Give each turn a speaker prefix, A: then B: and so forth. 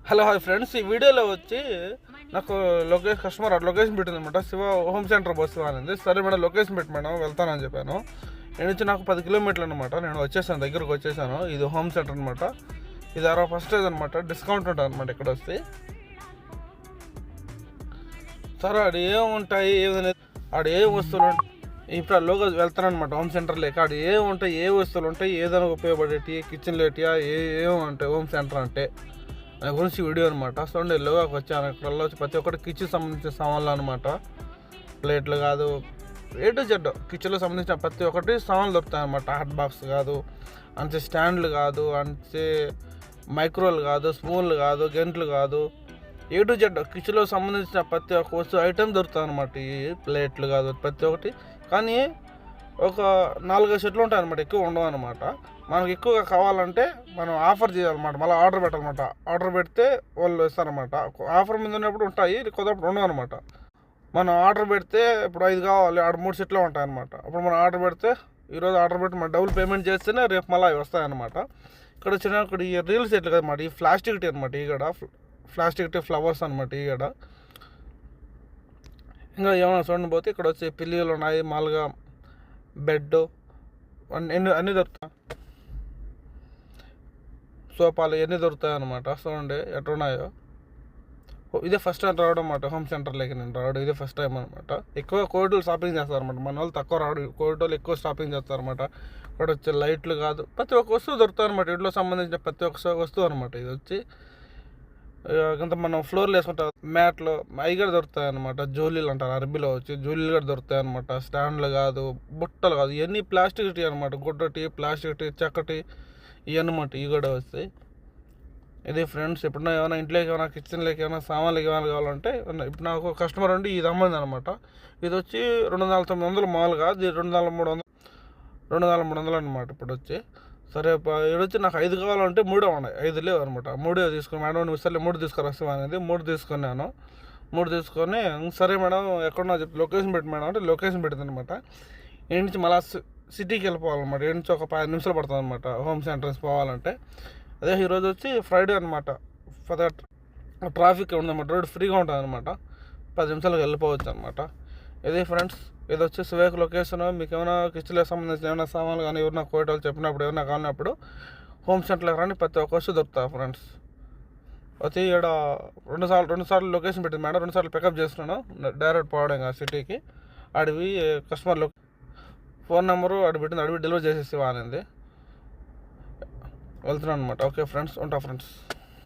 A: Hello hi friends, ఈ వీడియోలో వచ్చి నాకు కస్టమర్ లొకేషన్ పెట్టిందనమాట. శివ హోమ్ సెంటర్ బస్సు అనేది. సరే మేడం లొకేషన్ పెట్టి మేడం వెళ్తానని చెప్పాను. నేను వచ్చి నాకు 10 కిలోమీటర్లు అనమాట. నేను వచ్చేసాను, దగ్గరకు వచ్చేసాను. ఇది హోమ్ సెంటర్ అనమాట. ఇది 60% అనమాట. డిస్కౌంట్ ఉంటుంది అనమాట ఇక్కడ వస్తే. సరే ఆడ ఏముంటాయి ఆడ ఏ వస్తువులు ఉంటాయి ఇప్పుడు లోగా వెళ్తానమాట. హోమ్ సెంటర్ లేక ఆడ ఏముంటాయి, ఏ వస్తువులు ఉంటాయి, ఏదైనా ఉపయోగపడేటి కిచెన్ లేటియా ఏముంటాయి హోమ్ సెంటర్ అంటే దాని గురించి వీడియో అనమాట. సో లోగాకి వచ్చాను. ఇక్కడ వచ్చి ప్రతి ఒక్కటి కిచెన్ సంబంధించిన సామాన్లు అనమాట. ప్లేట్లు కాదు, ఏ టు జెడ్ కిచెన్లో సంబంధించిన ప్రతి ఒక్కటి సామాన్లు దొరుకుతాయి అనమాట. హాట్ బాక్స్ కాదు, అంతే స్టాండ్లు కాదు, అంతే మైక్రోలు కాదు, స్పూన్లు కాదు, గంటలు కాదు, ఏ టు జెడ్ కిచెన్లో సంబంధించిన ప్రతి ఒక్క వస్తువు ఐటెం దొరుకుతాయి అనమాట. ఈ ప్లేట్లు కాదు ప్రతి ఒక్కటి. కానీ ఒక 4-5 సెట్లు ఉంటాయి అనమాట, ఎక్కువ ఉండవు అనమాట. మనకు ఎక్కువగా కావాలంటే మనం ఆఫర్ చేయాలన్నమాట. మళ్ళీ ఆర్డర్ పెట్టాలన్నమాట. ఆర్డర్ పెడితే వాళ్ళు ఇస్తారన్నమాట. ఆఫర్ మీద ఉన్నప్పుడు ఉంటాయి, కొద్దిప్పుడు ఉండవు అనమాట. మనం ఆర్డర్ పెడితే ఇప్పుడు 5 కావాలి, ఆడ 3 సెట్లు ఉంటాయి అనమాట. అప్పుడు మనం ఆర్డర్ పెడితే ఈరోజు ఆర్డర్ పెట్టి మనం డబుల్ పేమెంట్ చేస్తేనే రేపు మళ్ళీ అవి వస్తాయన్నమాట. ఇక్కడ వచ్చిన ఇక్కడ ఈ రీల్ సెట్లు కదన్నమాట. ఈ ప్లాస్టిక్ టీ అనమాట. ఈ గడ ప్లాస్టిక్ టీ ఫ్లవర్స్ అనమాట. ఈ గడ ఇంకా ఏమైనా చూడండి పోతే ఇక్కడ వచ్చి పిల్లీలు ఉన్నాయి, మామూలుగా బెడ్ అన్నీ దొరుకుతాయి. సోఫాలు ఇవన్నీ దొరుకుతాయి అనమాట. చూడండి ఎట్లున్నాయో. ఇదే ఫస్ట్ టైం రావడం అనమాట హోమ్ సెంటర్లోకి నేను రావడం. ఇదే ఫస్ట్ టైం అనమాట. ఎక్కువ కోవిడ్లు షాపింగ్ చేస్తారనమాట. మన వాళ్ళు తక్కువ రావడం, కోవిడ్లు ఎక్కువ షాపింగ్ చేస్తారనమాట. ఇక్కడ వచ్చే లైట్లు కాదు ప్రతి ఒక్క వస్తువు దొరుకుతాయి అనమాట. ఇంట్లో సంబంధించిన ప్రతి ఒక్క వస్తువు అనమాట. ఇది వచ్చి ఇంత మనం ఫ్లోర్లు వేసుకుంటాం, మ్యాట్లు అవి కూడా దొరుకుతాయి అనమాట. జోలీలు అంటారు అరబీలో వచ్చి, జోలీలు కూడా దొరుకుతాయి అనమాట. స్టాండ్లు కాదు, బుట్టలు కాదు, ఇవన్నీ ప్లాస్టిక్ టీ అనమాట. గుడ్డ టీ, ప్లాస్టిక్ టీ, చెక్కటి ఇవన్నమాట. ఇవి కూడా వస్తాయి. ఇది ఫ్రెండ్స్, ఎప్పుడన్నా ఏమైనా ఇంట్లోకి ఏమైనా కిచెన్లోకి ఏమైనా సామాన్లకి ఏమైనా కావాలంటే ఇప్పుడు నాకు కస్టమర్ ఉండి ఇది అమ్మంది అనమాట. ఇది వచ్చి 2,900 మామూలుగా, ఇది 2,300 అనమాట ఇప్పుడు వచ్చి. సరే ఇది వచ్చి నాకు 5 కావాలంటే 3 ఉన్నాయి, 5 లేవు అనమాట. 3 తీసుకుని మేడం సరే 3 తీసుకొని వస్తాం అనేది 3 తీసుకున్నాను. 3 తీసుకొని సరే మేడం ఎక్కడన్నా చెప్పి లొకేషన్ పెట్టి మేడం అంటే లొకేషన్ పెట్టింది అనమాట. ఇంటి నుంచి మళ్ళీ సిటీకి వెళ్ళిపోవాలన్నమాట. ఇంటి నుంచి ఒక 5 నిమిషాలు పడుతుంది అనమాట హోమ్ సెంటర్స్ పోవాలంటే. అదే ఈరోజు వచ్చి ఫ్రైడే అనమాట. ట్రాఫిక్ ఉందన్నమాట, రోడ్ ఫ్రీగా ఉంటుంది అనమాట. 10 నిమిషాలకు వెళ్ళిపోవచ్చు అనమాట. ఇదే ఫ్రెండ్స్, ఇది వచ్చి శివేక్ లొకేషన్. మీకు ఏమైనా కిచెన్లకు సంబంధించిన ఏమైనా సామాన్లు కానీ ఎవరైనా కోయటాలు చెప్పినప్పుడు ఏమైనా కావాలన్నప్పుడు హోమ్ సెంటర్లకు రాని ప్రతి ఒక్క వస్తువు దొరుకుతాయి ఫ్రెండ్స్. వచ్చి ఇక్కడ 2 సార్లు లొకేషన్ పెట్టింది మేడం. 2 సార్లు పికప్ చేస్తున్నాను. డైరెక్ట్ పోవడం కాదు సిటీకి. అడివి కస్టమర్ ఫోన్ నెంబరు పెట్టింది, అడివి డెలివరీ చేసేసి అనేది వెళ్తున్నాను అనమాట. ఓకే ఫ్రెండ్స్, ఉంటా ఫ్రెండ్స్.